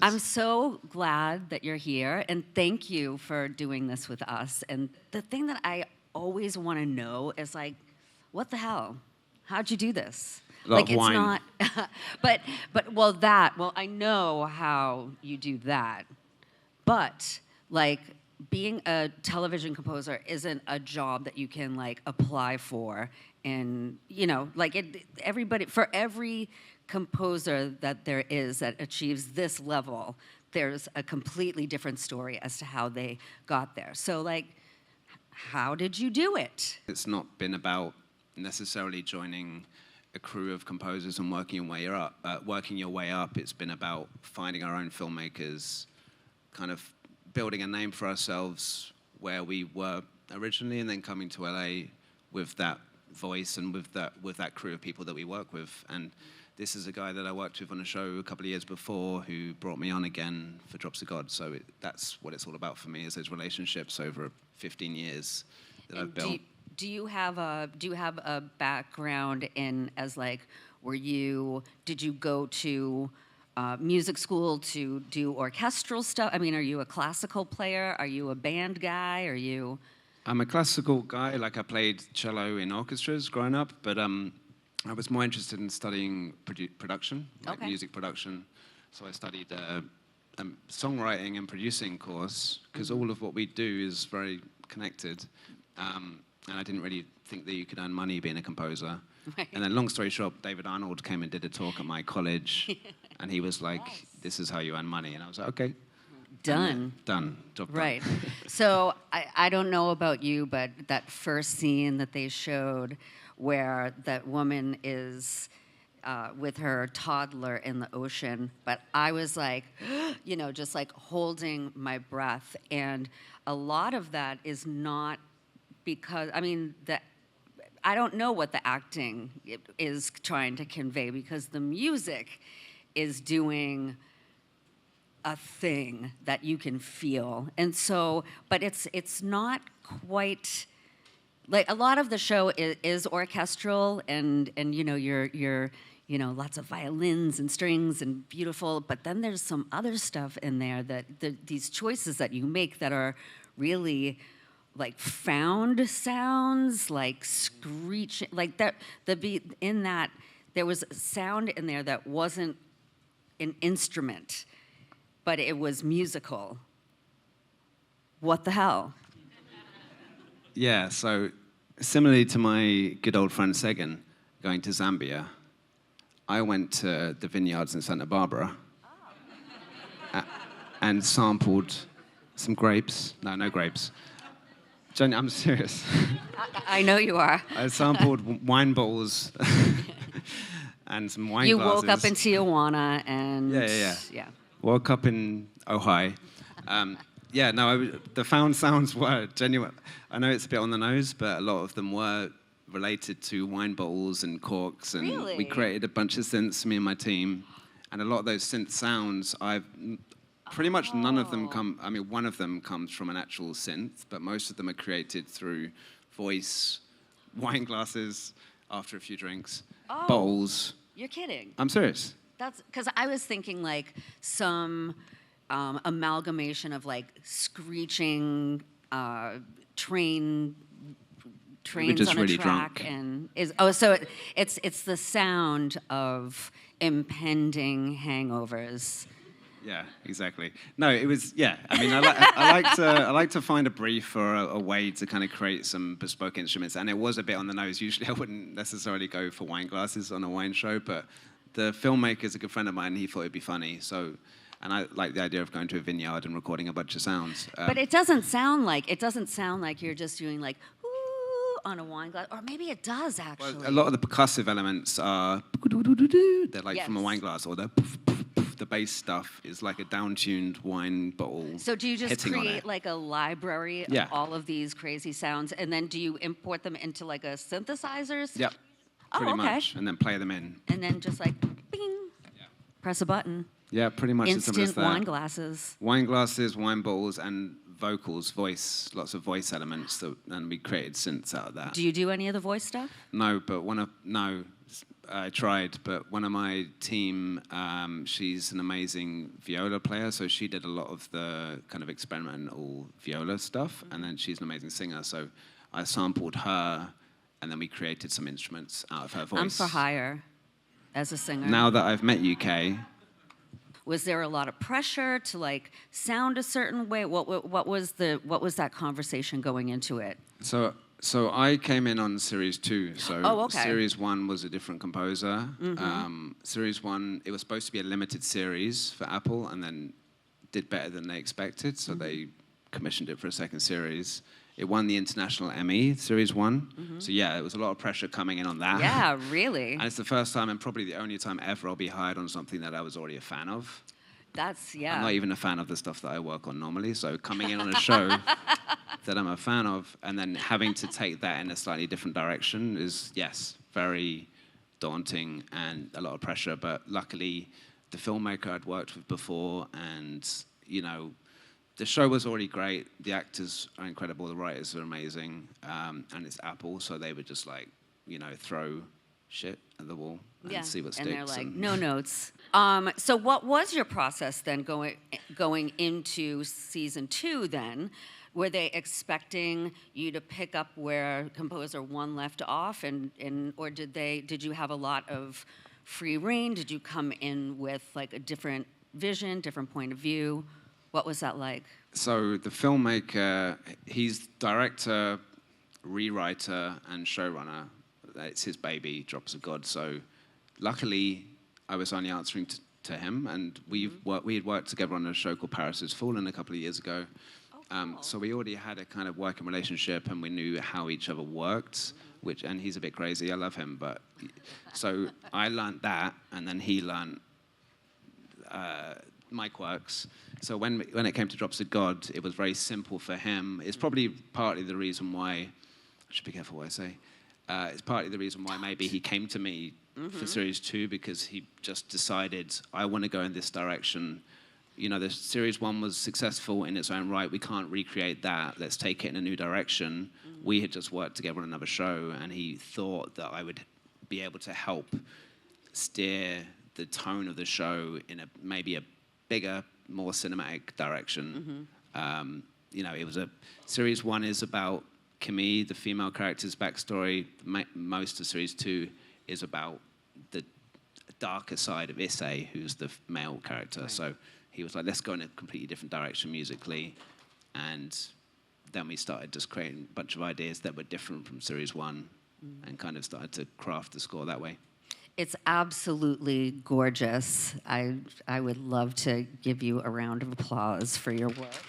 I'm so glad that you're here, and thank you for doing this with us. And the thing that I always want to know is like, what the hell? How'd you do this? Like, it's wine. Not, but I know how you do that. But like, being a television composer isn't a job that you can like apply for, and like for every composer that there is that achieves this level, there's a completely different story as to how they got there. So like, how did you do it? It's not been about necessarily joining a crew of composers and working your way up. It's been about finding our own filmmakers, kind of building a name for ourselves where we were originally, and then coming to LA with that voice and with that crew of people that we work with. And this is a guy that I worked with on a show a couple of years before who brought me on again for Drops of God. So that's what it's all about for me, is those relationships over 15 years that I've built. Do you have a background in as like, did you go to music school to do orchestral stuff? I mean, are you a classical player? Are you a band guy? I'm a classical guy. Like, I played cello in orchestras growing up, but I was more interested in studying production, like music production. So I studied a songwriting and producing course, because all of what we do is very connected. And I didn't really think that you could earn money being a composer. Right. And then, long story short, David Arnold came and did a talk at my college, and he was like, "This is how you earn money." And I was like, "Okay." Done. Done. Job done. Right. So I don't know about you, but that first scene that they showed where that woman is with her toddler in the ocean, but I was like, just like holding my breath. And a lot of that is not because, I don't know what the acting is trying to convey, because the music is doing a thing that you can feel. And so, but it's not quite, like, a lot of the show is orchestral, and you're lots of violins and strings and beautiful, but then there's some other stuff in there that these choices that you make that are really like found sounds, like screeching, like that. In that, there was sound in there that wasn't an instrument, but it was musical. What the hell? Yeah, so similarly to my good old friend Sagan going to Zambia, I went to the vineyards in Santa Barbara and sampled some grapes. No grapes. Jenny, I'm serious. I know you are. I sampled wine bowls and some wine glasses. You woke up in Tijuana and... Yeah. Woke up in Ojai. The found sounds were genuine. I know it's a bit on the nose, but a lot of them were related to wine bowls and corks. And really? We created a bunch of synths, me and my team. And a lot of those synth sounds, pretty much none of them one of them comes from an actual synth, but most of them are created through voice, wine glasses, after a few drinks, bowls. You're kidding. I'm serious. That's because I was thinking like some amalgamation of like screeching trains just on a really track, drunk. So it's the sound of impending hangovers. Yeah, exactly. No, it was, I like to find a brief or a way to kind of create some bespoke instruments, and it was a bit on the nose. Usually I wouldn't necessarily go for wine glasses on a wine show, but the filmmaker's a good friend of mine, and he thought it'd be funny, and I like the idea of going to a vineyard and recording a bunch of sounds. But it doesn't sound like you're just doing like, ooh, on a wine glass, or maybe it does actually. Well, a lot of the percussive elements are, they're like from a wine glass, or the bass stuff is like a down-tuned wine bottle. So do you just create like a library of all of these crazy sounds, and then do you import them into like a synthesizers? Yep, pretty much, and then play them in. And then just like, bing, press a button. Yeah, pretty much as simple as that. Instant wine glasses. Wine glasses, wine bowls, and vocals, lots of voice elements, and we created synths out of that. Do you do any of the voice stuff? No, but I tried, but one of my team, she's an amazing viola player, so she did a lot of the kind of experimental viola stuff, and then she's an amazing singer, so I sampled her, and then we created some instruments out of her voice. I'm for hire as a singer. Now that I've met you, Kay, was there a lot of pressure to like sound a certain way? What was that conversation going into it? So I came in on Series 2. So okay. Series 1 was a different composer. Series 1, it was supposed to be a limited series for Apple, and then did better than they expected, so they commissioned it for a second series. It won the International Emmy, Series 1. So yeah, it was a lot of pressure coming in on that. Yeah, really. And it's the first time and probably the only time ever I'll be hired on something that I was already a fan of. I'm not even a fan of the stuff that I work on normally, so coming in on a show that I'm a fan of and then having to take that in a slightly different direction is, yes, very daunting and a lot of pressure. But luckily, the filmmaker I'd worked with before and, you know, the show was already great. The actors are incredible. The writers are amazing. And it's Apple, so they would just, like, you know, throw shit at the wall and see what sticks. And they're like, no notes. So what was your process then going into season 2 then? Were they expecting you to pick up where composer 1 left off, or did you have a lot of free reign? Did you come in with like a different vision, different point of view? What was that like? So the filmmaker, he's director, rewriter, and showrunner. It's his baby, Drops of God. So luckily, I was only answering to him, and we had worked together on a show called Paris Has Fallen a couple of years ago. Cool. So we already had a kind of working relationship, and we knew how each other worked. And he's a bit crazy. I love him, but so I learned that, and then he learned my quirks. So when it came to Drops of God, it was very simple for him. It's probably partly the reason why I should be careful what I say. It's partly the reason why maybe he came to me for Series 2, because he just decided, I want to go in this direction. You know, the Series 1 was successful in its own right. We can't recreate that. Let's take it in a new direction. We had just worked together on another show, and he thought that I would be able to help steer the tone of the show in maybe a bigger, more cinematic direction. You know, it was Series 1 is about Camille, the female character's backstory. Most of Series 2 is about the darker side of Issei, who's the male character. Right. So he was like, let's go in a completely different direction musically. And then we started just creating a bunch of ideas that were different from Series 1 and kind of started to craft the score that way. It's absolutely gorgeous. I would love to give you a round of applause for your work.